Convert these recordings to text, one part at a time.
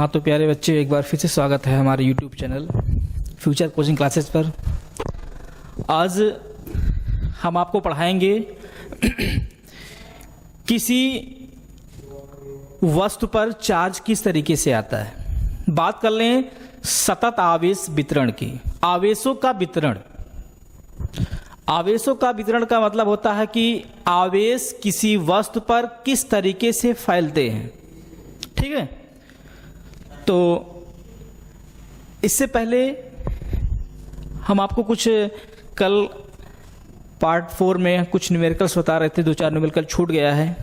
हाँ तो प्यारे बच्चे, एक बार फिर से स्वागत है हमारे YouTube channel future coaching classes पर। आज हम आपको पढ़ाएंगे किसी वस्तु पर चार्ज किस तरीके से आता है। बात कर लें सतत आवेश वितरण की। आवेशों का वितरण, आवेशों का वितरण का मतलब होता है कि आवेश किसी वस्तु पर किस तरीके से फैलते हैं। ठीक है, तो इससे पहले हम आपको कुछ कल पार्ट 4 में कुछ न्यूमेरिकल्स बता रहे थे, 2-4 न्यूमेरिकल छूट गया है।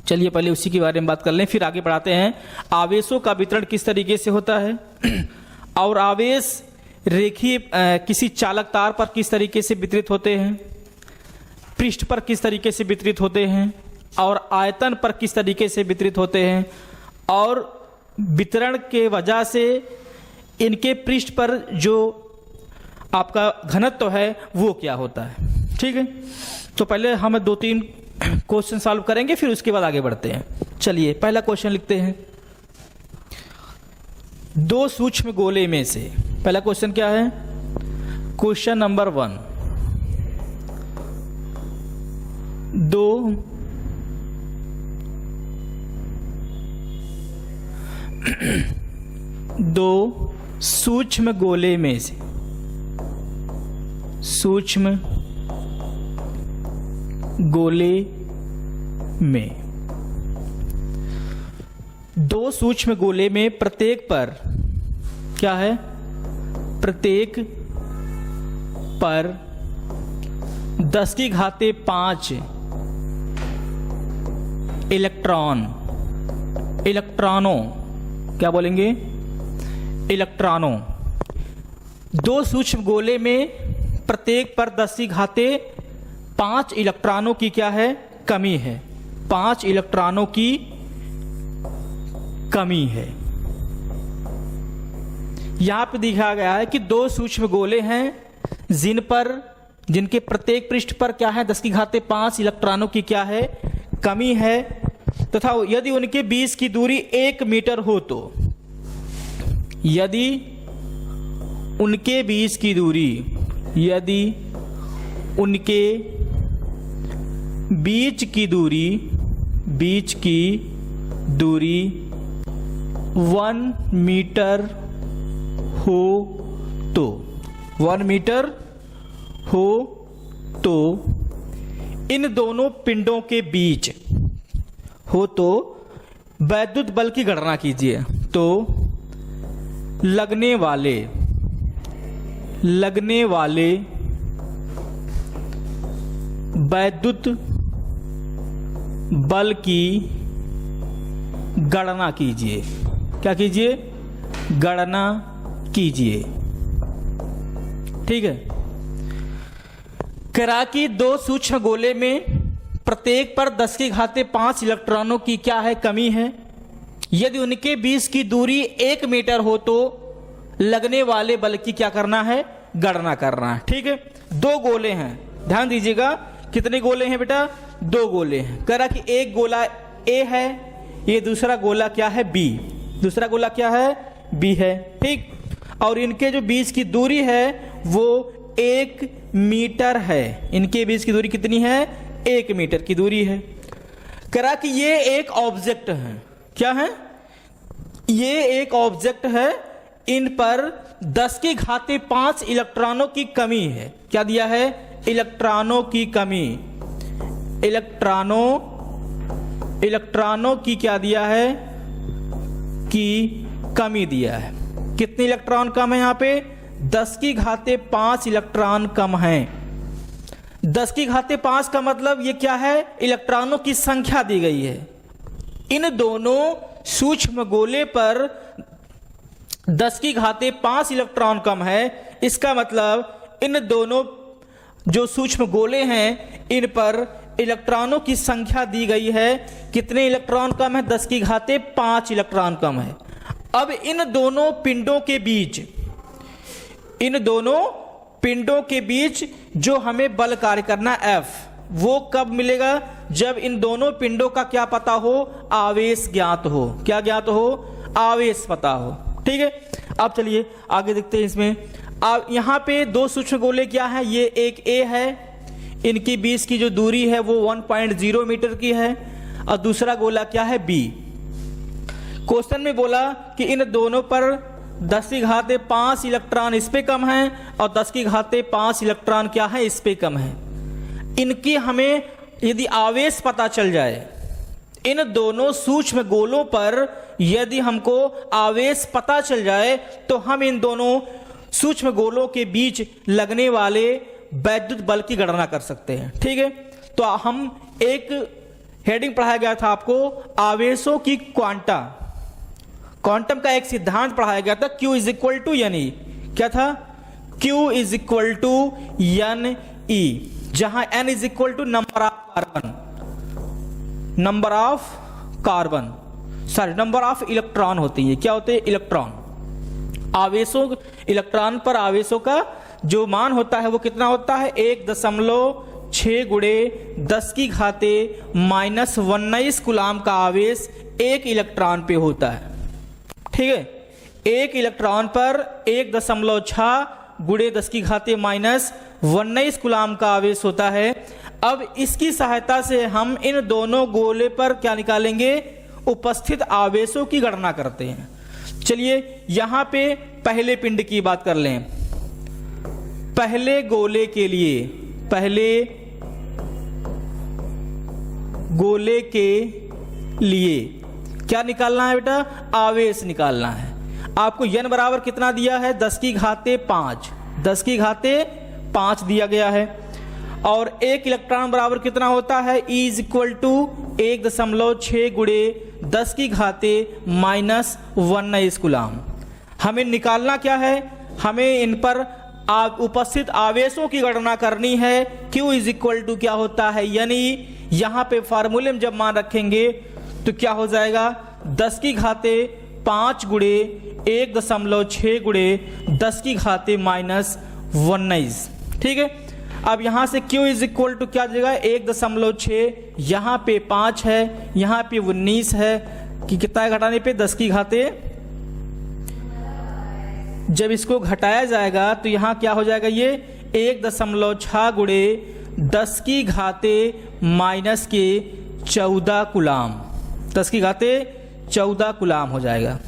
चलिए पहले उसी के बारे में बात कर लें, फिर आगे बढ़ाते हैं। आवेशों का वितरण किस तरीके से होता है और आवेश रेखीय किसी चालक तार पर किस तरीके से वितरित होते हैं, पृष्ठ पर किस तरीके से वितरित होते हैं और आयतन पर किस तरीके से वितरित होते हैं, और वितरण के वजह से इनके पृष्ठ पर जो आपका घनत्व है वो क्या होता है। ठीक है, तो पहले हम 2-3 क्वेश्चन सॉल्व करेंगे, फिर उसके बाद आगे बढ़ते हैं। चलिए पहला क्वेश्चन लिखते हैं। 2 सूक्ष्म गोले में से, पहला क्वेश्चन क्या है, क्वेश्चन नंबर 1, 2 सूक्ष्म गोले में से, सूक्ष्म गोले में 2 सूक्ष्म गोले में प्रत्येक पर क्या है, प्रत्येक पर 10⁵5 इलेक्ट्रॉनों, क्या बोलेंगे, इलेक्ट्रॉनों। 2 सूक्ष्म गोले में प्रत्येक पर 10⁵5 इलेक्ट्रॉनों की क्या है, कमी है। 5 इलेक्ट्रॉनों की कमी है। यहां पे दिखाया गया है कि 2 सूक्ष्म गोले हैं जिनके प्रत्येक पृष्ठ पर क्या है, 10⁵5 इलेक्ट्रॉनों की क्या है, कमी है, तथा यदि उनके बीच की दूरी 1 मीटर हो तो, यदि उनके बीच की दूरी, यदि उनके बीच की दूरी 1 मीटर हो तो, 1 मीटर हो तो इन दोनों पिंडों के बीच हो तो वैद्युत बल की गणना कीजिए। तो लगने वाले वैद्युत बल की गणना कीजिए। क्या कीजिए, गणना कीजिए। ठीक है, करा कि 2 सूक्ष्म गोले में प्रत्येक पर 10⁵5 इलेक्ट्रॉनों की क्या है, कमी है। यदि उनके बीच की दूरी 1 मीटर हो तो लगने वाले बल की क्या करना है, गणना करना है। ठीक है, 2 गोले हैं, ध्यान दीजिएगा। कितने गोले हैं बेटा, 2 गोले हैं। करा कि एक गोला ए है, ये दूसरा गोला क्या है, बी, दूसरा गोला क्या है, बी है। ठीक, और इनके जो बीच की दूरी है वो 1 मीटर है। इनके बीच की दूरी कितनी है, 1 मीटर की दूरी है। करा कि ये एक ऑब्जेक्ट है, क्या है, ये एक ऑब्जेक्ट है, इन पर 10⁵5 इलेक्ट्रॉनों की कमी है। क्या दिया है, इलेक्ट्रॉनों की कमी, इलेक्ट्रॉनों की क्या दिया है, की कमी दिया है। कितने इलेक्ट्रॉन कम है, यहां पे 10⁵5 इलेक्ट्रॉन कम है। 10⁵5 का मतलब ये क्या है, इलेक्ट्रॉनों की संख्या दी गई है। इन दोनों सूक्ष्म गोले पर 10⁵5 इलेक्ट्रॉन कम है। इसका मतलब इन दोनों जो सूक्ष्म गोले हैं इन पर इलेक्ट्रॉनों की संख्या दी गई है। कितने इलेक्ट्रॉन कम है, 10⁵5 इलेक्ट्रॉन कम है। अब इन दोनों पिंडों के बीच जो हमें बल कार्य करना है F, वो कब मिलेगा, जब इन दोनों पिंडों का क्या पता हो, आवेश ज्ञात हो। क्या ज्ञात हो, आवेश पता हो। ठीक है, अब चलिए आगे देखते हैं इसमें। अब यहाँ पे दो सूक्ष्म गोले क्या है, ये एक ए है, इनकी बीच की जो दूरी है वो 1.0 मीटर की है, और दूसरा गोला क्या है बी। क्वेश्चन में बोला कि इन दोनों पर 10⁵ इलेक्ट्रॉन इस पे कम है और 10⁵ इलेक्ट्रॉन क्या है, इस पे कम है। इनकी हमें यदि आवेश पता चल जाए, इन दोनों सूक्ष्म गोलों पर यदि हमको आवेश पता चल जाए तो हम इन दोनों सूक्ष्म गोलों के बीच लगने वाले वैद्युत बल की गणना कर सकते हैं। ठीक है, तो हम एक हेडिंग पढ़ाया गया था आपको, आवेशों की क्वांटम का एक सिद्धांत पढ़ाया गया था, Q is equal to n e. क्या था? Q is equal to n e, जहां n is equal to number of electron होती है। क्या होते हैं? इलेक्ट्रॉन। आवेशों, इलेक्ट्रॉन पर आवेशों का जो मान होता है वो कितना होता है? 1.6 × 10⁻⁻19 कूलाम का आवेश एक इलेक्ट्रॉन पे होता है। ठीक है, एक इलेक्ट्रॉन पर 1.6 × 10⁻⁻19 कूलाम का आवेश होता है। अब इसकी सहायता से हम इन दोनों गोले पर क्या निकालेंगे? उपस्थित आवेशों की गणना करते हैं। चलिए यहां पे पहले पिंड की बात कर लें। पहले गोले के लिए क्या निकालना है बेटा? आवेश निकालना है। आपको n बराबर कितना दिया है? 10⁵5, 10⁵5 दिया गया है। और एक इलेक्ट्रॉन बराबर कितना होता है? E is equal to 1.6 × 10⁻⁻19 coulomb. हमें निकालना क्या है? हमें इन पर उपस्थित आवेशों की गणना करनी है। Q इज इक्वल टू क्या होता है? यानी यहां पे फार्मूले में जब मान रखेंगे तो क्या हो जाएगा? 10⁵5 × 1.6 × 10⁻⁻19। ठीक है, अब यहां से Q इज इक्वल टू क्या देगा? 1.6, यहां पे 5 है, यहां पे 19 है, कि कितना घटाने पे? 10⁻। जब इसको घटाया जाएगा तो यहां क्या हो जाएगा? ये 1.6 × 10⁻⁻14 कूलाम, 10⁻14 कूलाम हो जाएगा।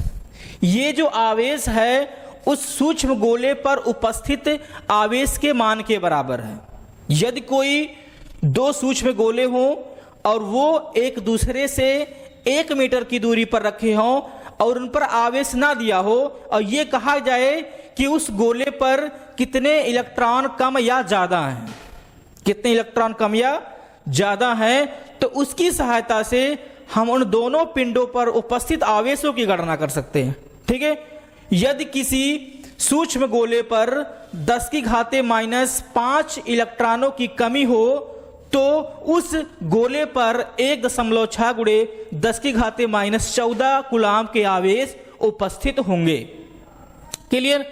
ये जो आवेश है उस सूक्ष्म गोले पर उपस्थित आवेश के मान के बराबर है। यदि कोई दो सूक्ष्म गोले हों और वो एक दूसरे से 1 मीटर की दूरी पर रखे हों और उन पर आवेश ना दिया हो, और ये कहा जाए कि उस गोले पर कितने इलेक्ट्रॉन कम या ज्यादा हैं, कितने इलेक्ट्रॉन कम या ज्यादा हैं, तो उसकी सहायता से हम उन दोनों पिंडों पर उपस्थित आवेशों की गणना कर सकते हैं। ठीक है, यदि किसी सूक्ष्म गोले पर 10⁻⁻5 इलेक्ट्रॉनों की कमी हो तो उस गोले पर 1.6 × 10⁻⁻14 कूलाम के आवेश उपस्थित होंगे। क्लियर?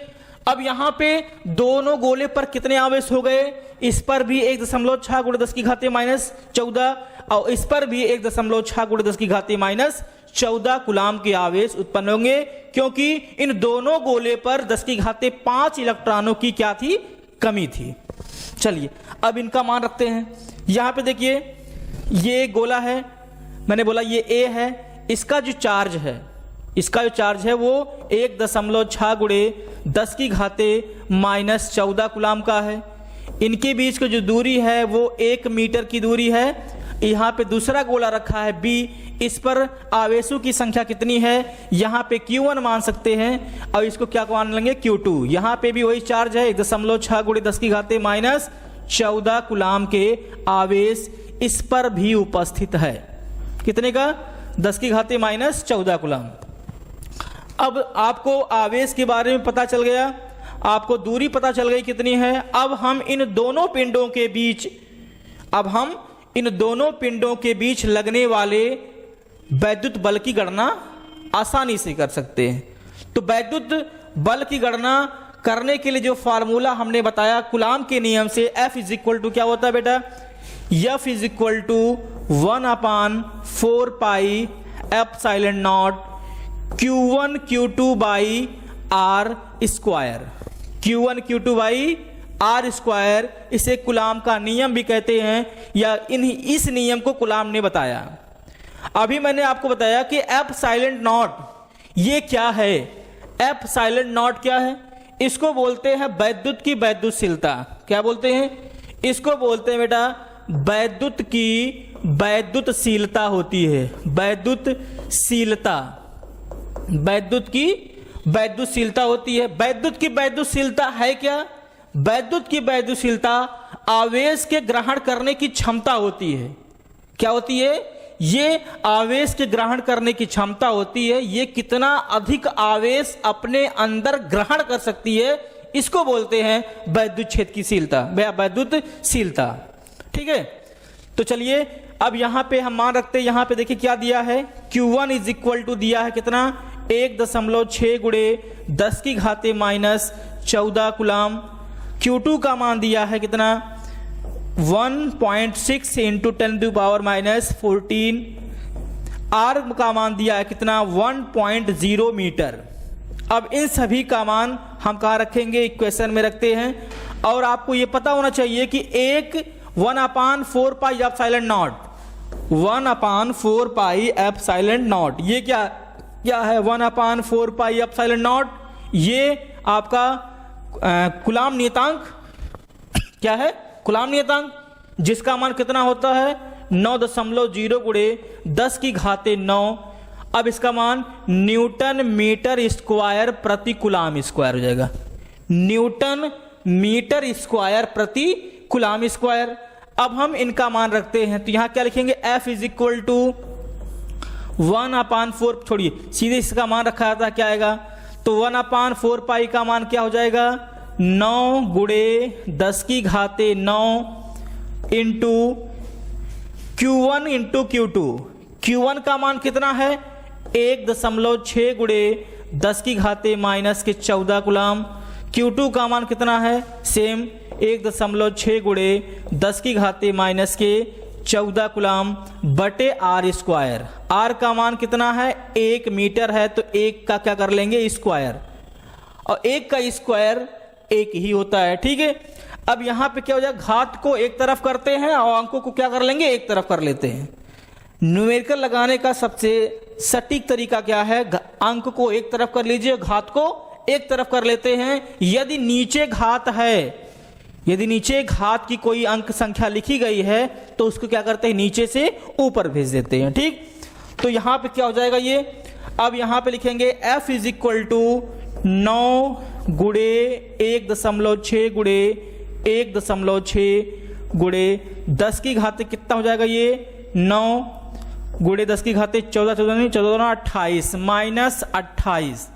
अब यहां पे दोनों गोले पर कितने आवेश हो गए? इस पर भी 1.6 × 10⁻⁻14 और इस पर भी 1.6 × 10⁻⁻14 कूलाम के आवेश उत्पन्न होंगे, क्योंकि इन दोनों गोले पर 10⁵5 इलेक्ट्रॉनों की क्या थी? कमी थी। चलिए अब इनका मान रखते हैं। यहां पे देखिए, ये गोला है, मैंने बोला ये A है, इसका जो चार्ज है वो 1.6 × 10⁻⁻14 कूलाम का है। इनके बीच की जो दूरी है वो 1 मीटर की दूरी है। यहाँ पे दूसरा गोला रखा है B, इस पर आवेशों की संख्या कितनी है? यहाँ पे Q1 मान सकते हैं और इसको क्या मान लेंगे? Q2। यहाँ पे भी वही चार्ज है, 1.6 × 10⁻⁻14 कूलाम के आवेश इस पर भी उपस्थित है। कितने का? 10⁻⁻14 कूलाम। अब आपको आवेश के बारे में पता चल गया, आपको दूरी पता चल गई कितनी है। अब हम इन दोनों पिंडों के बीच लगने वाले वैद्युत बल की गणना आसानी से कर सकते हैं। तो वैद्युत बल की गणना करने के लिए जो फार्मूला हमने बताया कूलाम के नियम से, F इज इक्वल टू क्या होता है बेटा? F is equal to 1/4 pi epsilon naught Q1 Q2 by r square, Q1 Q2 by r square, इसे कूलाम का नियम भी कहते हैं, या इस नियम को कूलाम ने बताया। अभी मैंने आपको बताया कि एप्सिलॉन नॉट ये क्या है। एप्सिलॉन नॉट क्या है? इसको बोलते हैं वैद्युत की वैद्युतशीलता। क्या बोलते हैं? इसको बोलते हैं बेटा वैद्युत की वैद्युतशीलता होती है। वैद्युतशीलता, वैद्युत की वैद्युतशीलता होती है। वैद्युत की वैद्युतशीलता है क्या? वैद्युत की वैद्युतशीलता आवेश के ग्रहण करने की क्षमता होती है। क्या होती है? ये आवेश के ग्रहण करने की क्षमता होती है। ये कितना अधिक आवेश अपने अंदर ग्रहण कर सकती है, इसको बोलते हैं वैद्युत क्षेत्र की शीलता, वैद्युतशीलता। ठीक है, तो चलिए अब यहां पे हम मान रखते हैं, यहां पे देखिए क्या दिया है, Q1 इज इक्वल टू दिया है कितना, 1.6 गुणे 10 की घाते माइनस 14 कूलाम। Q2 का मान दिया है कितना, 1.6 into 10 to power minus 14। R का मान दिया है कितना, 1.0 मीटर। अब इन सभी का मान हम कहाँ रखेंगे, इक्वेशन में रखते हैं। और आपको ये पता होना चाहिए कि एक 1/4 pi epsilon not, 1/4 pi epsilon not, ये क्या है, 1/4 पाई एप्सिलॉन नॉट, ये आपका कूलाम नियतांक क्या है, कूलाम नियतांक, जिसका मान कितना होता है 9.0 गुणे 10 की घाते 9। अब इसका मान न्यूटन मीटर स्क्वायर प्रति कूलाम स्क्वायर हो जाएगा, न्यूटन मीटर स्क्वायर प्रति कूलाम स्क्वायर। अब हम इनका मान रखते हैं, तो यहां क्या लिखेंगे, F इज इक्वल टू 1/4, छोड़िए सीधे इसका मान रखा था, क्या आएगा, तो 1/4 पाई का मान क्या हो जाएगा, 9 गुणे 10 की घाते 9 into Q1 into Q2। Q1 का मान कितना है, 1.6 गुणे 10 की घाते माइनस के 14 कूलाम। Q2 का मान कितना है, सेम 1.6 गुणे 10 की घाते माइनस के 14 कूलाम बटे आर स्क्वायर। आर का मान कितना है, 1 मीटर है, तो 1 का क्या कर लेंगे, स्क्वायर, और 1 का स्क्वायर 1 ही होता है। ठीक है, अब यहां पे क्या हो जाएगा, घात को एक तरफ करते हैं और अंकों को क्या कर लेंगे, एक तरफ कर लेते हैं। न्यूमेरिकल लगाने का सबसे सटीक तरीका क्या है, अंक को एक तरफ कर लीजिए, घात को एक तरफ कर लेते हैं। यदि नीचे घात है, यदि नीचे घात की कोई अंक संख्या लिखी गई है, तो उसको क्या करते हैं, नीचे से ऊपर भेज देते हैं। ठीक, तो यहां पे क्या हो जाएगा ये, अब यहां पे लिखेंगे F इज इक्वल टू 9 गुणे 1.6 गुणे 1.6 गुणे 10 की घाते कितना हो जाएगा, ये 9 गुणे 10 की घाते 14 28 माइनस 28।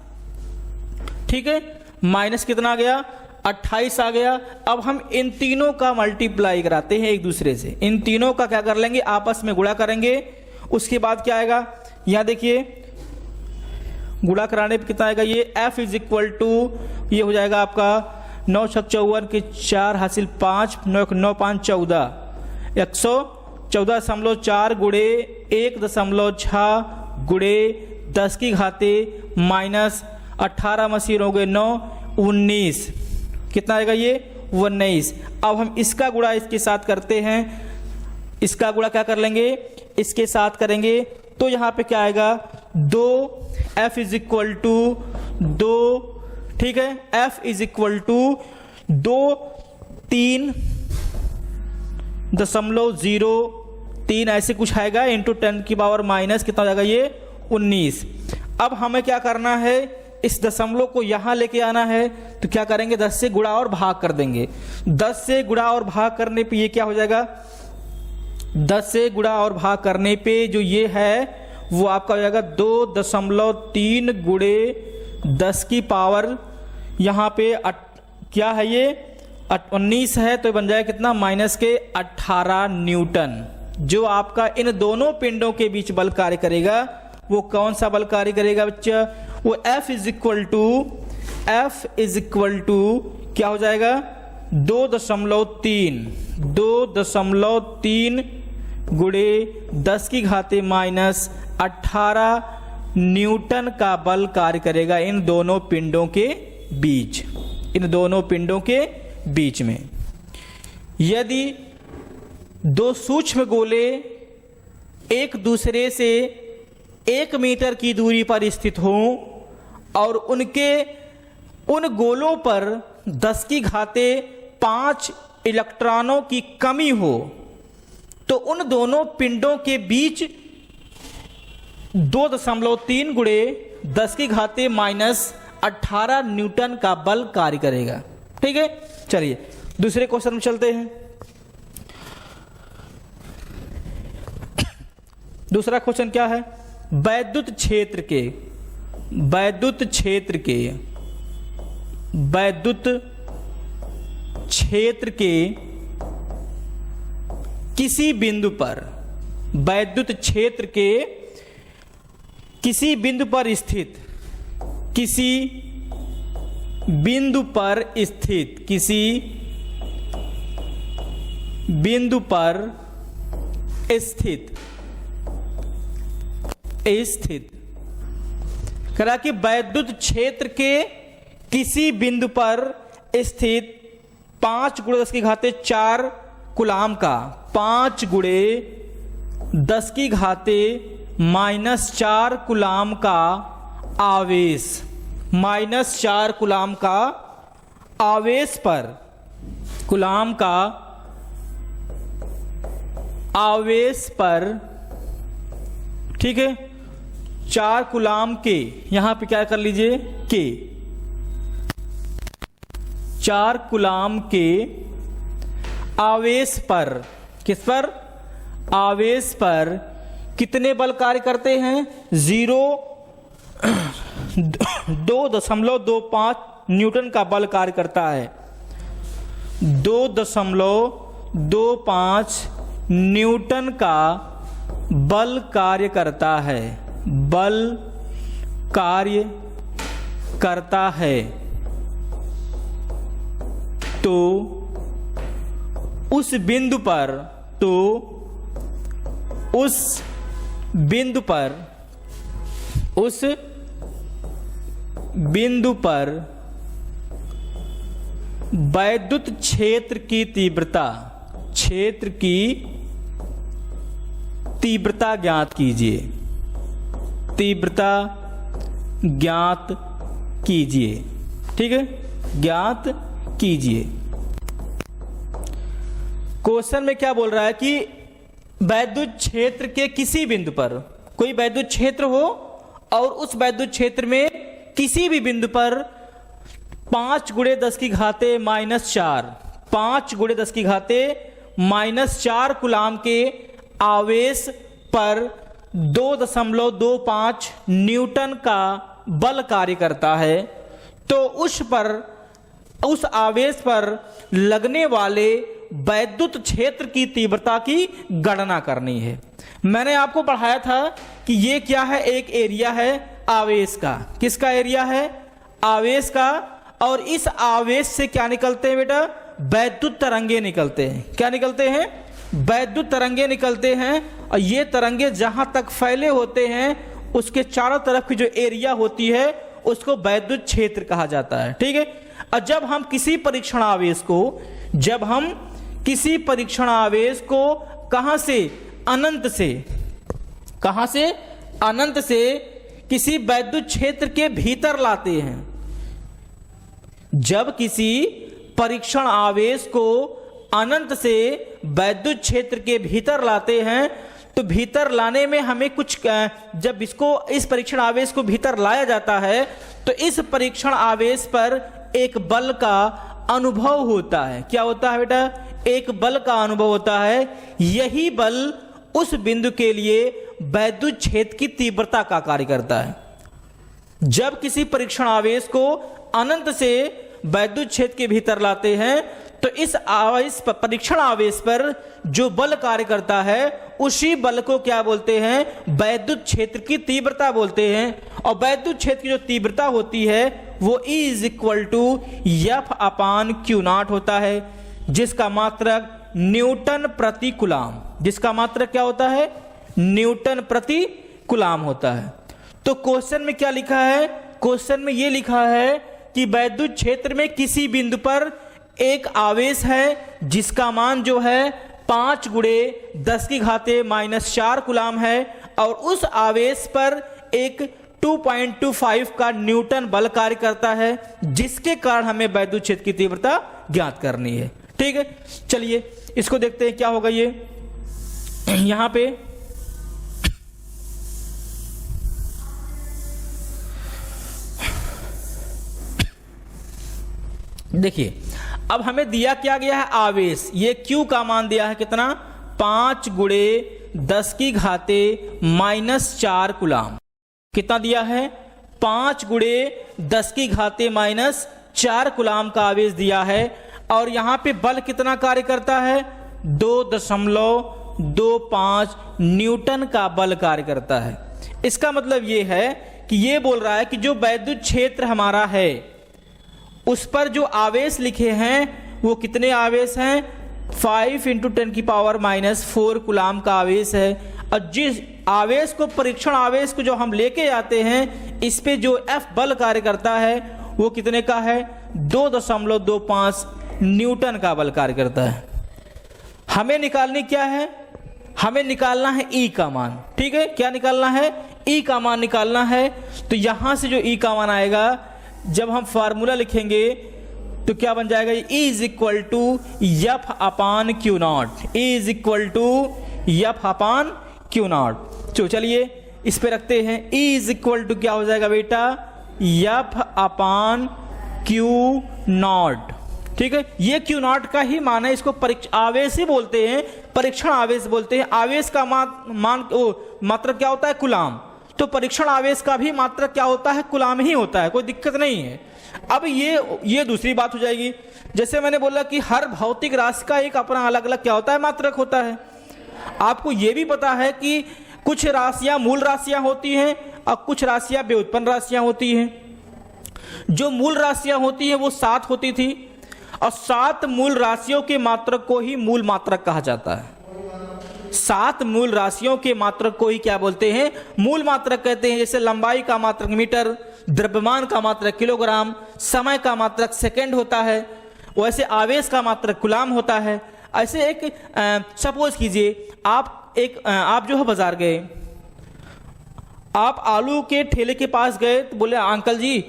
ठीक है, माइनस कितना आ गया, 28 आ गया। अब हम इन तीनों का मल्टीप्लाई कराते हैं एक दूसरे से, इन तीनों का क्या कर लेंगे, आपस में गुणा करेंगे। उसके बाद क्या आएगा, यहां देखिए गुणा कराने पे कितना आएगा, ये F इज इक्वल टू, ये हो जाएगा आपका 9 छक 54 के 4 हासिल 5, 9 5 14, 114.4 गुणे 1.6 गुणे 10 की घाते माइनस 18 मसीह हो गए 9, 19, कितना आएगा ये 19। अब हम इसका गुणा इसके साथ करते हैं, इसका गुणा क्या कर लेंगे, इसके साथ करेंगे, तो यहां पे क्या आएगा 2, F इज इक्वल टू 2। ठीक है, F इज इक्वल टू 2 3.03 ऐसे कुछ आएगा इंटू 10 की पावर माइनस कितना हो जाएगा, ये 19। अब हमें क्या करना है, इस दशमलव को यहां लेके आना है, तो क्या करेंगे, 10 से गुणा और भाग कर देंगे। 10 से गुणा और भाग करने पे ये क्या हो जाएगा, 10 से गुणा और भाग करने पे जो ये है वो आपका हो जाएगा 2.3 गुणे 10 की पावर, यहाँ पे क्या है ये 19 है, तो बन जाएगा कितना, माइनस के 18 न्यूटन। जो आपका इन दोनों पिंडों के बीच बल कार्य करेगा वो कौन सा बल कार्य करेगा बच्चा, वो F इज इक्वल टू क्या हो जाएगा, 2.3 गुणे 10 की घाते माइनस 18 न्यूटन का बल कार्य करेगा इन दोनों पिंडों के बीच, इन दोनों पिंडों के बीच में। यदि दो सूक्ष्म गोले एक दूसरे से 1 मीटर की दूरी पर स्थित हों और उन गोलों पर 10⁵5 इलेक्ट्रॉनों की कमी हो, तो उन दोनों पिंडों के बीच 2.3 × 10⁻⁻18 न्यूटन का बल कार्य करेगा। ठीक है, चलिए दूसरे क्वेश्चन में चलते हैं। दूसरा क्वेश्चन क्या है? वैद्युत क्षेत्र के किसी बिंदु पर, वैद्युत क्षेत्र के किसी बिंदु पर स्थित, किसी बिंदु पर स्थित, किसी बिंदु पर स्थित करा कि वैद्युत क्षेत्र के किसी बिंदु पर स्थित 5 × 10⁻4 कूलाम का, 5 × 10⁻⁻4 कूलाम का आवेश, -4 कूलाम का आवेश पर, कूलाम का आवेश पर, ठीक है, 4 कूलाम के, यहां पे क्या कर लीजिए के, 4 कूलाम के आवेश पर, किस पर? आवेश पर कितने बल कार्य करते हैं? 2.25 न्यूटन का बल कार्य करता है। 2.25 न्यूटन का बल कार्य करता है, बल कार्य करता है। तो उस बिंदु पर, उस बिंदु पर वैद्युत क्षेत्र की तीव्रता ज्ञात कीजिए, तीव्रता ज्ञात कीजिए। ठीक है, ज्ञात कीजिए। क्वेश्चन में क्या बोल रहा है कि वैद्युत क्षेत्र के किसी बिंदु पर, कोई वैद्युत क्षेत्र हो और उस वैद्युत क्षेत्र में किसी भी बिंदु पर 5 × 10⁻⁻4 5 × 10⁻⁻4 कूलाम के आवेश पर 2.25 न्यूटन का बल कार्य करता है। तो उस आवेश पर लगने वाले वैद्युत क्षेत्र की तीव्रता की गणना करनी है। मैंने आपको पढ़ाया था कि ये क्या है, एक एरिया है आवेश का। किसका एरिया है? आवेश का। और इस आवेश से क्या निकलते हैं बेटा? वैद्युत तरंगे निकलते हैं। क्या निकलते हैं? वैद्युत तरंगे निकलते हैं। और ये तरंगे जहां तक फैले होते हैं उसके चारों तरफ की जो एरिया होती है उसको वैद्युत क्षेत्र कहा जाता है। ठीक है। और जब हम किसी परीक्षण आवेश को कहां से? अनंत से किसी वैद्युत क्षेत्र के भीतर लाते हैं। जब किसी परीक्षण आवेश को अनंत से वैद्युत क्षेत्र के भीतर लाते हैं तो भीतर लाने में हमें कुछ, जब इस परीक्षण आवेश को भीतर लाया जाता है तो इस परीक्षण आवेश पर एक बल का अनुभव होता है। क्या होता है बेटा? एक बल का अनुभव होता है। यही बल उस बिंदु के लिए वैद्युत क्षेत्र की तीव्रता का कार्य करता है। जब किसी परीक्षण आवेश को अनंत से वैद्युत क्षेत्र के भीतर लाते हैं तो इस परीक्षण आवेश पर जो बल कार्य करता है उसी बल को क्या बोलते हैं? वैद्युत क्षेत्र की तीव्रता बोलते हैं। और वैद्युत क्षेत्र की जो तीव्रता होती है वो E = F/Q0 होता है, जिसका मात्रक न्यूटन प्रति कूलाम। जिसका मात्रक क्या होता है? न्यूटन प्रति कूलाम होता है। तो क्वेश्चन में क्या लिखा है, क्वेश्चन में ये लिखा है कि वैद्युत क्षेत्र में किसी बिंदु पर एक आवेश है जिसका मान जो है 5 × 10⁻⁻⁴ कूलाम है और उस आवेश पर एक 2.25 का न्यूटन बल कार्य करता है, जिसके कारण हमें वैद्युत क्षेत्र की तीव्रता ज्ञात करनी है। ठीक है, चलिए इसको देखते हैं क्या होगा। ये यहां पे देखिए, अब हमें दिया क्या गया है आवेश, ये Q का मान दिया है कितना, 5 × 10⁻⁻⁴ कूलाम। कितना दिया है, 5 × 10⁻⁻⁴ कूलाम का आवेश दिया है। और यहां पे बल कितना कार्य करता है, 2.25 न्यूटन का बल कार्य करता है। इसका मतलब ये है कि ये बोल रहा है कि जो वैद्युत क्षेत्र हमारा है उस पर जो आवेश लिखे हैं वो कितने आवेश हैं, 5 × 10⁻⁻⁴ कूलाम का आवेश है। और जिस आवेश को, परीक्षण आवेश को जो हम लेके आते हैं, इस पे जो F बल कार्य करता है वो कितने का है, 2.25 न्यूटन का बल कार्य करता है। हमें निकालनी क्या है, हमें निकालना है E का मान। ठीक है, क्या निकालना है, E का मान निकालना है। तो यहां से जो E का मान आएगा, जब हम फार्मूला लिखेंगे तो क्या बन जाएगा, E = F/Q0, E = F/Q0। तो चलिए इस पे रखते हैं, E = क्या हो जाएगा बेटा, F/Q0। ठीक है, ये Q0 का ही मान है, इसको आवेश ही बोलते हैं, परीक्षण आवेश बोलते हैं। आवेश का मात्रक क्या होता है, कूलाम। तो परीक्षण आवेश का भी मात्रक क्या होता है, कूलाम ही होता है, कोई दिक्कत नहीं है। अब ये दूसरी बात हो जाएगी। जैसे मैंने बोला कि हर भौतिक राशि का एक अपना अलग अलग क्या होता है, मात्रक होता है। आपको ये भी पता है कि कुछ राशियां मूल राशियां होती हैं और कुछ राशियां व्युत्पन्न राशियां होती हैं। जो मूल राशियां होती हैं वो 7 होती थी, और 7 मूल राशियों के मात्रक को ही मूल मात्रक कहा जाता है। 7 मूल राशियों के मात्रक को ही क्या बोलते हैं, मूल मात्रक कहते हैं। जैसे लंबाई का मात्रक मीटर, द्रव्यमान का मात्रक किलोग्राम, समय का मात्रक सेकंड होता है, वैसे आवेश का मात्रक कूलाम होता है। ऐसे एक सपोज कीजिए आप जो है बाजार गए, आप आलू के ठेले के पास गए तो बोले अंकल जी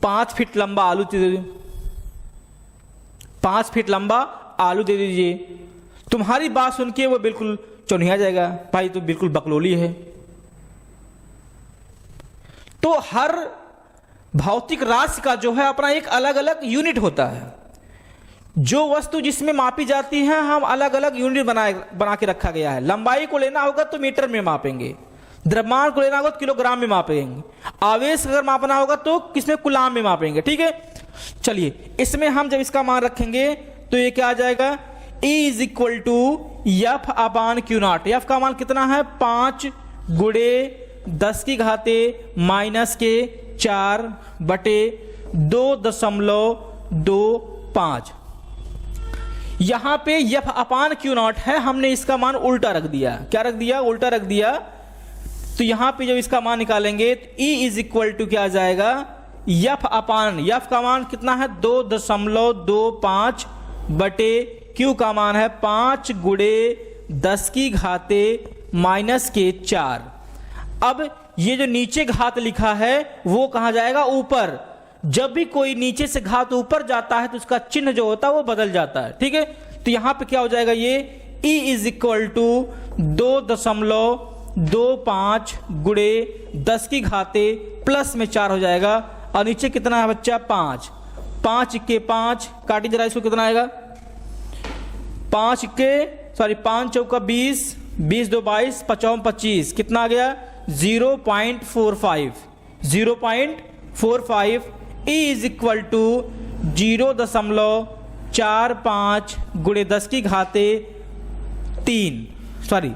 5 फीट लंबा आलू दे दीजिए, 5 फीट लंबा आलू दे दीजिए। तुम्हारी बात सुन के वो बिल्कुल चौनिया जाएगा, भाई तो बिल्कुल बकलोली है। तो हर भौतिक राशि का जो है अपना एक अलग अलग यूनिट होता है। जो वस्तु जिसमें मापी जाती है, हम अलग अलग यूनिट बना के रखा गया है। लंबाई को लेना होगा तो मीटर में मापेंगे, द्रव्यमान को लेना होगा तो किलोग्राम में मापेंगे, आवेश अगर मापना होगा तो किसमें, कूलाम में मापेंगे। ठीक है, चलिए इसमें हम जब इसका मान रखेंगे तो ये क्या आ जाएगा, E = F/Q0। F का मान कितना है, 5 × 10⁻⁻⁴ बटे 2.25। यहां पे F/Q0 है, हमने इसका मान उल्टा रख दिया। क्या रख दिया, उल्टा रख दिया। तो यहां पे जब इसका मान निकालेंगे तो E = क्या आ जाएगा, F का मान कितना है, 2.25 बटे Q का मान है 5 × 10⁻⁻⁴। अब ये जो नीचे घात लिखा है वो कहां जाएगा, ऊपर। जब भी कोई नीचे से घात ऊपर जाता है तो उसका चिन्ह जो होता है वो बदल जाता है। ठीक है, तो यहां पे क्या हो जाएगा, ये E = 2.25 × 10⁻⁴ प्लस में 4 हो जाएगा। और नीचे कितना है बच्चा, 5 × 5 काटी जरा इसको, कितना आएगा, 5 चौका 20, 20 2 22, 5 25, कितना आ गया, 0.45। E = 0.45 × 10⁻3, सॉरी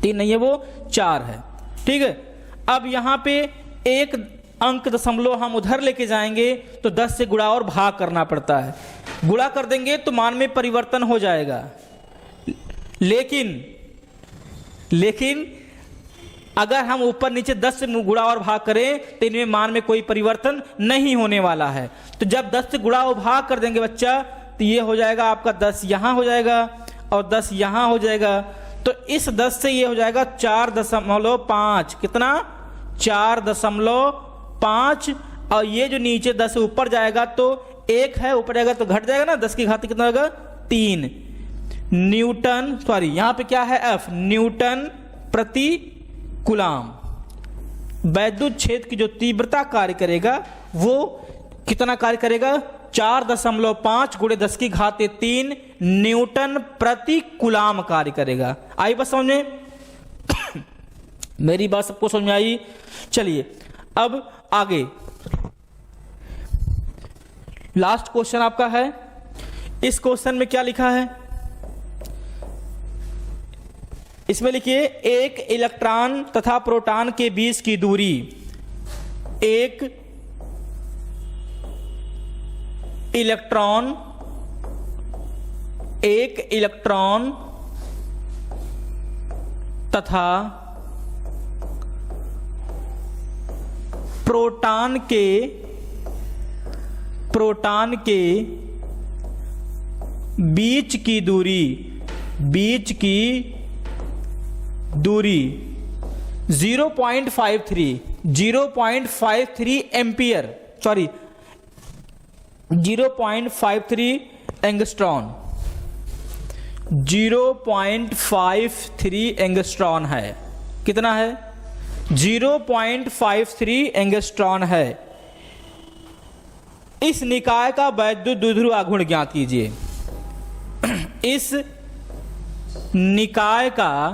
3 नहीं है, वो 4 है। ठीक है, अब यहां पे एक अंक दशमलव हम उधर लेके जाएंगे तो 10 से गुणा और भाग करना पड़ता है। गुणा कर देंगे तो मान में परिवर्तन हो जाएगा, लेकिन अगर हम ऊपर नीचे 10 से गुणा और भाग करें तो इनमें मान में कोई परिवर्तन नहीं होने वाला है। तो जब 10 से गुणा और भाग कर देंगे बच्चा तो ये हो जाएगा आपका 10 यहाँ हो जाएगा और 10 यहाँ हो जाएगा। तो इस 10 से ये हो जाएगा 4.5, कितना 4.5, और ये जो नीचे 10 से ऊपर जाएगा तो 1 है, ऊपर जाएगा तो घट जाएगा ना, 10 की घात कितना होगा 3 न्यूटन, सॉरी यहाँ पे क्या है F, न्यूटन प्रति कूलाम। वैद्युत क्षेत्र की जो तीव्रता कार्य करेगा वो कितना कार्य करेगा 4.5 गुणे 10 की घात 3 न्यूटन प्रति कूलाम कार्य करेगा। आई बात समझ में? मेरी बात सबको समझ में आई? चलिए अब आगे लास्ट क्वेश्चन आपका है। इस क्वेश्चन में क्या लिखा है, इसमें लिखिए एक इलेक्ट्रॉन तथा प्रोटॉन के बीच की दूरी, एक इलेक्ट्रॉन तथा प्रोटॉन के बीच की दूरी 0.53 एम्पियर, सॉरी 0.53 एंगस्ट्रॉन, 0.53 एंगस्ट्रॉन है। कितना है? 0.53 एंगस्ट्रॉन है। इस निकाय का वैद्युत द्विध्रुव आघूर्ण ज्ञात कीजिए। इस निकाय का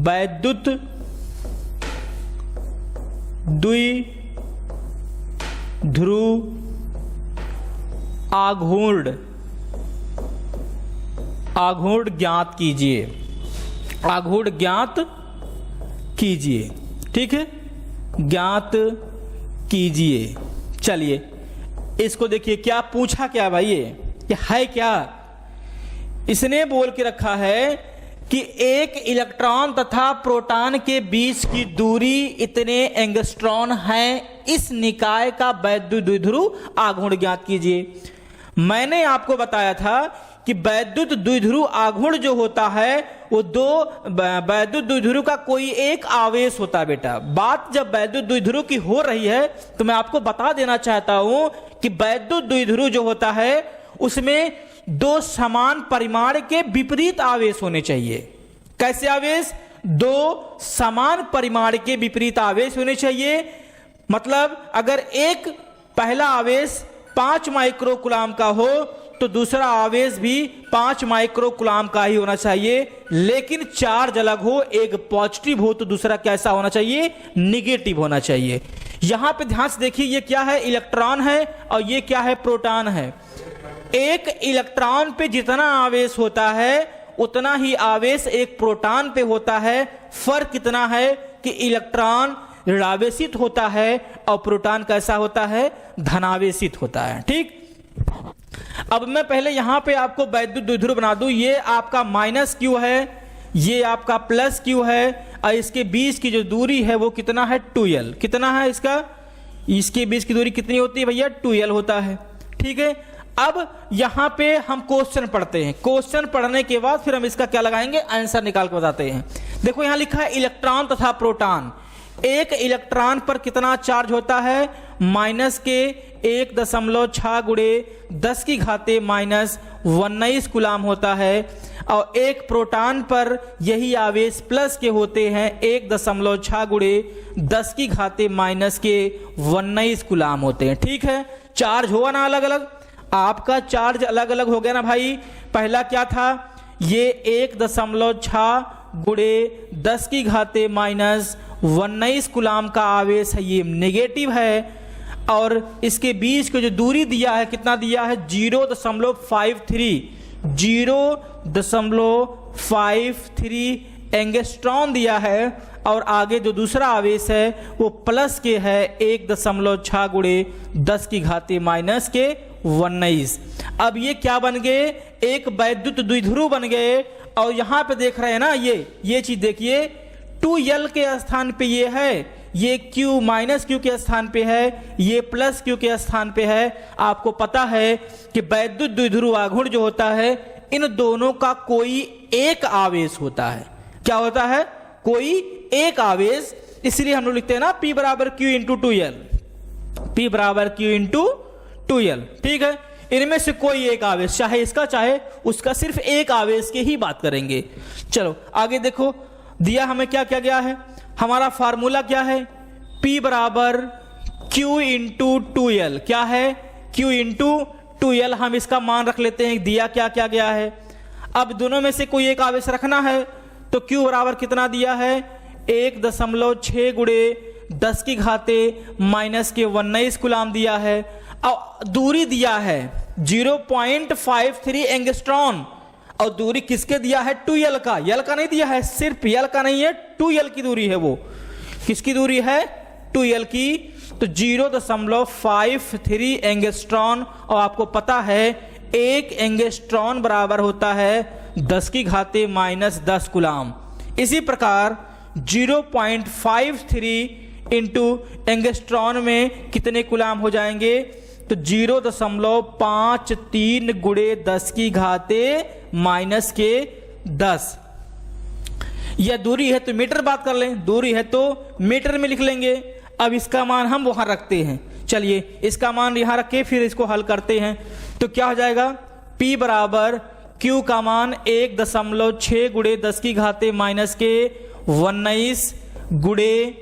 वैद्युत द्विध्रुव आघूर्ण ज्ञात कीजिए। ठीक है, ज्ञात कीजिए। चलिए इसको देखिए क्या पूछा, क्या भाई ये है क्या? इसने बोल के रखा है कि एक इलेक्ट्रॉन तथा प्रोटॉन के बीच की दूरी इतने एंगस्ट्रॉन है, इस निकाय का वैद्युत द्विध्रुव आघूर्ण ज्ञात कीजिए। मैंने आपको बताया था कि वैद्युत द्विध्रुव आघूर्ण जो होता है वो दो वैद्युत द्विध्रुव का कोई एक आवेश होता है बेटा। बात जब वैद्युत द्विध्रुव की हो रही है तो मैं आपको बता देना चाहता हूं कि वैद्युत द्विध्रुव जो होता है उसमें दो समान परिमाण के विपरीत आवेश होने चाहिए। कैसे आवेश? दो समान परिमाण के विपरीत आवेश होने चाहिए। मतलब अगर एक पहला आवेश 5 माइक्रोकूलाम का हो तो दूसरा आवेश भी 5 माइक्रोकूलाम का ही होना चाहिए, लेकिन चार्ज अलग हो, एक पॉजिटिव हो तो दूसरा कैसा होना चाहिए? निगेटिव होना चाहिए। यहां पे ध्यान से देखिए, ये क्या है? इलेक्ट्रॉन है और ये क्या है? प्रोटॉन है। एक इलेक्ट्रॉन पे जितना आवेश होता है उतना ही आवेश एक प्रोटॉन पे होता है। फर्क कितना है कि इलेक्ट्रॉन ऋणावेशित होता है और प्रोटॉन कैसा होता है? धनावेशित होता है। ठीक, अब मैं पहले यहां पे आपको वैद्युत द्विध्रुव बना दूं। ये आपका माइनस क्यू है, ये आपका प्लस क्यू है, और इसके बीच की जो दूरी है वो कितना है? 2l। कितना है इसका? इसके बीच की दूरी कितनी होती है भैया? 2l होता है। ठीक है, अब यहां पे हम क्वेश्चन पढ़ते हैं। क्वेश्चन पढ़ने के बाद फिर हम इसका क्या लगाएंगे? आंसर निकाल के बताते हैं। देखो यहां लिखा है इलेक्ट्रॉन तथा प्रोटॉन। एक इलेक्ट्रॉन पर कितना चार्ज होता है? माइनस के 1.6 गुणे 10 की घाते -19 कूलाम होता है, और एक प्रोटॉन पर यही आवेश प्लस के होते हैं, 1.6 गुणे 10 की घाते -19 कूलाम होते हैं। ठीक है, चार्ज होगा ना अलग अलग? आपका चार्ज अलग अलग हो गया ना भाई। पहला क्या था? ये 1.6 गुणे 10 की घाते -19 कूलाम का आवेश है, ये नेगेटिव है। और इसके बीच को जो दूरी दिया है, कितना दिया है? 0.53 एंगस्ट्रॉन दिया है और आगे जो दूसरा आवेश है वो प्लस के है 1.6 गुणे 10 की घाते माइनस के 19। अब ये क्या बन गए, एक वैद्युत द्विध्रुव बन गए। और यहां पे देख रहे हैं ना, ये चीज देखिए, 2l के स्थान पे ये है, ये q माइनस क्यू के स्थान पे है, ये प्लस क्यू के स्थान पे है। आपको पता है कि वैद्युत द्विध्रुव आघूर्ण जो होता है इन दोनों का कोई एक आवेश होता है। क्या होता है, कोई एक आवेश। इसलिए हम लोग लिखते हैं ना P बराबर Q इंटू 2l, P बराबर Q इंटू 2l। ठीक है, इनमें से कोई एक आवेश, चाहे इसका चाहे उसका, सिर्फ एक आवेश की ही बात करेंगे। चलो आगे देखो, दिया हमें क्या क्या गया है, हमारा फार्मूला क्या है, P बराबर Q इंटू 2l। क्या है, Q इंटू 2l। हम इसका मान रख लेते हैं, दिया क्या क्या गया है। अब दोनों में से कोई एक आवेश रखना है, तो Q बराबर कितना दिया है, 1.6 गुणे 10 की घाते माइनस के 19 कूलाम दिया है। और दूरी दिया है 0.53 एंगस्ट्रॉन, और दूरी किसके दिया है, 2l का, l का नहीं दिया है, सिर्फ l का नहीं है, 2l की दूरी है। वो किसकी दूरी है, 2l की। तो 0.53 एंगस्ट्रॉन, और आपको पता है एक एंगस्ट्रॉन बराबर होता है 10 की घाते माइनस 10 कूलाम। इसी प्रकार 0.53 इंटू एंगस्ट्रॉन में कितने कूलाम हो जाएंगे, तो 0.53 गुणे 10 की घाते माइनस के 10। यह दूरी है तो मीटर बात कर लें, दूरी है तो मीटर में लिख लेंगे। अब इसका मान हम वहां रखते हैं, चलिए इसका मान यहां रखे फिर इसको हल करते हैं। तो क्या हो जाएगा, P बराबर Q का मान 1.6 गुणे 10 की घाते माइनस के 19 गुणे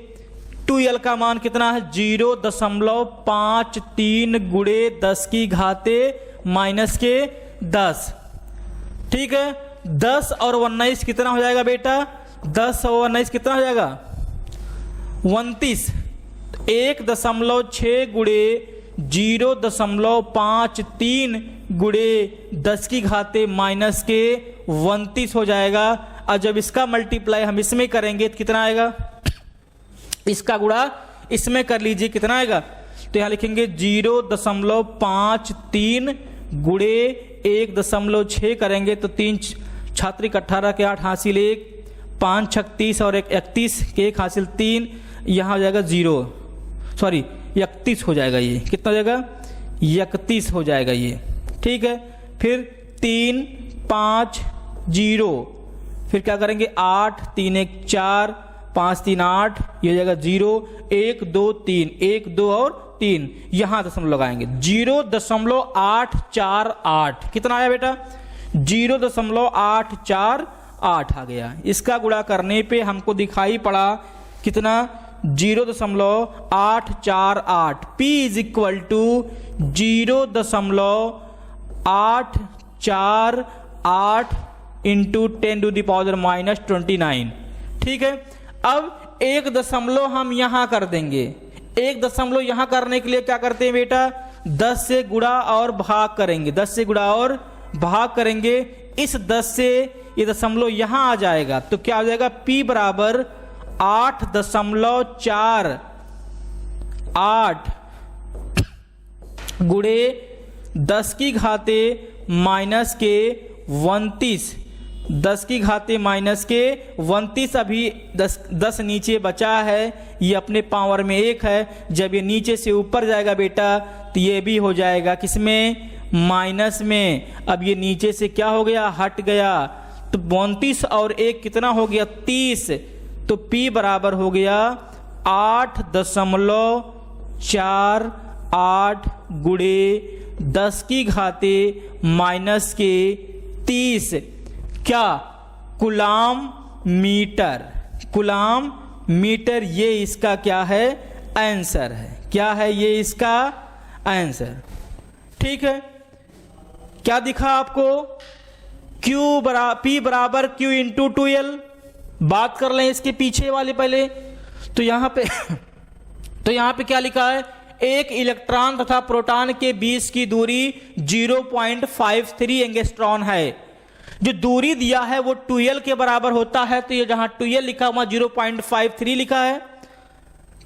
2l का मान कितना है, 0.53 गुणे 10 की घाते माइनस के 10। ठीक है, 10 और 19 कितना हो जाएगा बेटा, 10 और 19 कितना हो जाएगा, 29। 1.6 गुणे 0.53 गुणे 10 की घाते माइनस के 29 हो जाएगा। और जब इसका मल्टीप्लाई हम इसमें करेंगे तो कितना आएगा, इसका गुणा इसमें कर लीजिए, कितना आएगा, तो यहां लिखेंगे 0.53 गुणे 1.6 करेंगे तो 3 छात्रिक 18 के 8 हासिल 1, 5 36 और 31 के 1 हासिल 3, यहां हो जाएगा 31 हो जाएगा। ये कितना हो जाएगा, 31 हो जाएगा ये। ठीक है, फिर 3 5 0, फिर क्या करेंगे 8 3 1 4 5 3 8, ये हो जाएगा 0 1 2 3, 1 2 और 3, यहां दशमलव लगाएंगे 0.848। कितना आया बेटा, 0.848 आ गया। इसका गुणा करने पे हमको दिखाई पड़ा कितना, 0.848। P is equal to 0.848 into 10⁻⁻29। ठीक है, अब एक दशमलव हम यहां कर देंगे। एक दशमलव यहां करने के लिए क्या करते हैं बेटा, 10 से गुणा और भाग करेंगे, 10 से गुणा और भाग करेंगे। इस 10 से ये दशमलव यहां आ जाएगा तो क्या हो जाएगा, P बराबर 8.48 गुणे 10 की घाते माइनस के 29, 10 की घाते माइनस के 29। अभी 10 नीचे बचा है, ये अपने पावर में 1 है। जब ये नीचे से ऊपर जाएगा बेटा तो ये भी हो जाएगा किसमें, माइनस में। अब ये नीचे से क्या हो गया, हट गया, तो 32 और 1 कितना हो गया, 30। तो P बराबर हो गया 8.48 गुणे 10 की घाते माइनस के 30 क्या, कूलाम मीटर। कूलाम मीटर, ये इसका क्या है, आंसर है। क्या है ये इसका आंसर। ठीक है, क्या दिखा आपको, P बराबर Q इंटू 2l। बात कर लें इसके पीछे वाले पहले, तो यहां पे क्या लिखा है, एक इलेक्ट्रॉन तथा प्रोटॉन के बीच की दूरी 0.53 एंगस्ट्रॉन है। जो दूरी दिया है वो 2l के बराबर होता है, तो ये जहां 2l लिखा हुआ 0.53 लिखा है,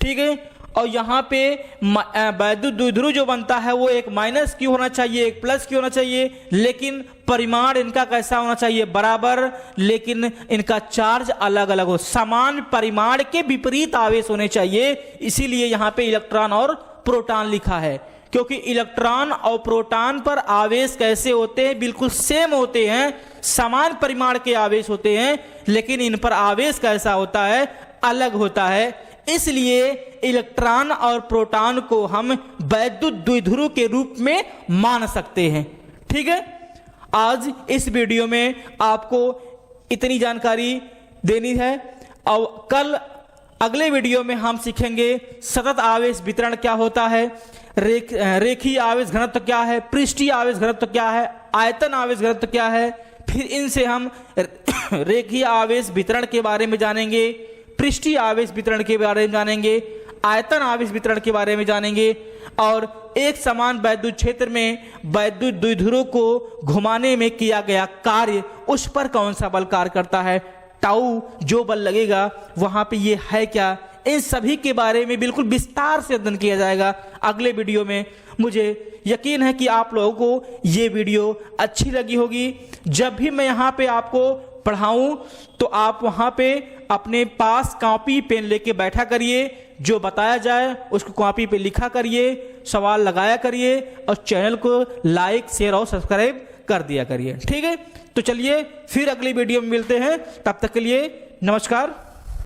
ठीक है। और यहाँ पे वैद्युत द्विध्रुव जो बनता है वो एक माइनस क्यू होना चाहिए, एक प्लस क्यू होना चाहिए, लेकिन परिमाण इनका कैसा होना चाहिए, बराबर, लेकिन इनका चार्ज अलग अलग हो, समान परिमाण के विपरीत आवेश होने चाहिए। इसीलिए यहाँ पे इलेक्ट्रॉन और प्रोटॉन लिखा है, क्योंकि इलेक्ट्रॉन और प्रोटॉन पर आवेश कैसे होते हैं, बिल्कुल सेम होते हैं, समान परिमाण के आवेश होते हैं, लेकिन इन पर आवेश कैसा होता है, अलग होता है। इसलिए इलेक्ट्रॉन और प्रोटॉन को हम वैद्युत द्विध्रुव के रूप में मान सकते हैं, ठीक है। आज इस वीडियो में आपको इतनी जानकारी देनी है, और कल अगले वीडियो में हम सीखेंगे सतत आवेश वितरण क्या होता है, रेखीय आवेश घनत्व क्या है, पृष्ठीय आवेश घनत्व क्या है, आयतन आवेश घनत्व क्या है। फिर इनसे हम रेखीय आवेश वितरण के बारे में जानेंगे, पृष्ठीय आवेश वितरण के बारे में जानेंगे, आयतन आवेश वितरण के बारे में जानेंगे, और एक समान वैद्युत क्षेत्र में वैद्युत द्विध्रुव को घुमाने में किया गया कार्य, उस पर कौन सा बल कार्य करता है, टाउ जो बल लगेगा वहां पे ये है क्या, इन सभी के बारे में बिल्कुल विस्तार से अध्ययन किया जाएगा अगले वीडियो में। मुझे यकीन है कि आप लोगों को ये वीडियो अच्छी लगी होगी। जब भी मैं यहाँ पे आपको पढ़ाऊं तो आप वहां पे अपने पास कॉपी पेन लेके बैठा करिए, जो बताया जाए उसको कॉपी पे लिखा करिए, सवाल लगाया करिए, और चैनल को लाइक, शेयर और सब्सक्राइब कर दिया करिए, ठीक है। तो चलिए फिर अगली वीडियो में मिलते हैं, तब तक के लिए नमस्कार।